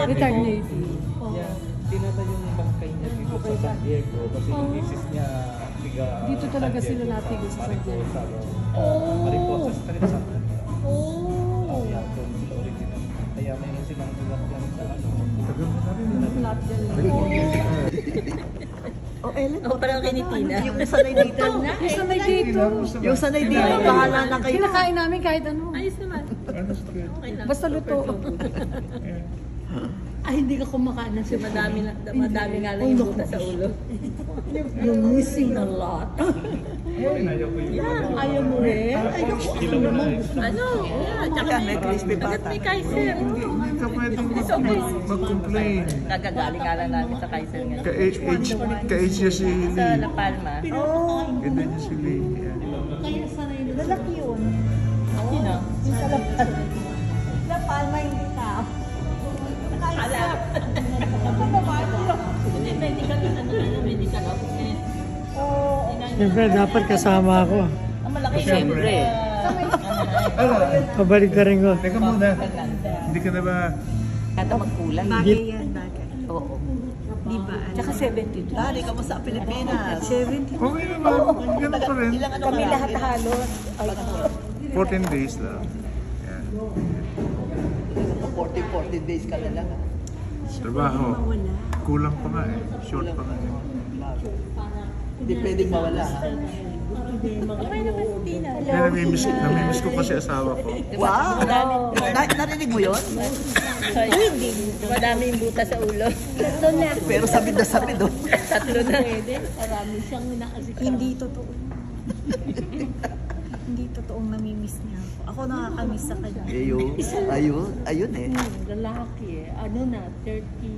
Retired Navy. Yeah, tinatayo yung bangkay niya dito sa San Diego kasi yung misis niya tiga Dito talaga sila natin sa San Diego. Mariposa Street sa Oh. yeah, doon sila original. Kaya mayroon silang ulat yan sa Flat yan. Oh, Ellen. Ako parang kay ni Tina. Yung sanay dito. Yung sanay dito. Yung sanay dito, bahala na kayo. Kinakain namin kahit ano. Ayos naman. Okay lang. Basta luto. Ay, hindi ka kumakain na siya. Madami nga lang yung buta sa ulo. You're missing a lot. Ayaw mo rin. Ay, naku, ako naman. Ano? Tsaka May crispy Bakit pata. may Kaiser? Hindi ka pwedeng mag-complain. Nagagaling nga lang namin sa Kaiser ngayon. Ka-age niya si Sa Lee. La Palma. Oh, Ganda niya si Lee. lalaki yun. Sino? Yung sa lapat. La Palma, hindi ka. Ala. Hindi, medical. Ano na medical officer? Oo. Siyempre, dapat kasama ako. Ang malaki. Siyempre. Pabalik ka rin ko. Teka muna. Hindi ka na ba... Kata magkulang. Bagay yan, bagay. Oo. Di ba? Tsaka 72. Dari ka mo sa Pilipinas. 70. Okay naman. Ganun pa rin. Kami lahat halos. 14 days lang. Yan. 40 days ka na lang. Trabaho. Kulang pa nga eh. Short pa nga eh. Hindi pwedeng mawala. Okay naman si Tina. Kaya namimiss ko kasi asawa ko. Wow! Narinig mo yun? Hindi. Madami yung buta sa ulo. Pero sabid na sabid, oh. Tatlo na. Marami siyang nakasikaw. Hindi totoo. Hindi totoong namimiss niya ako. Ako nakakamiss sa kanya. Ayun eh. Lalaki eh. Ano na, 30.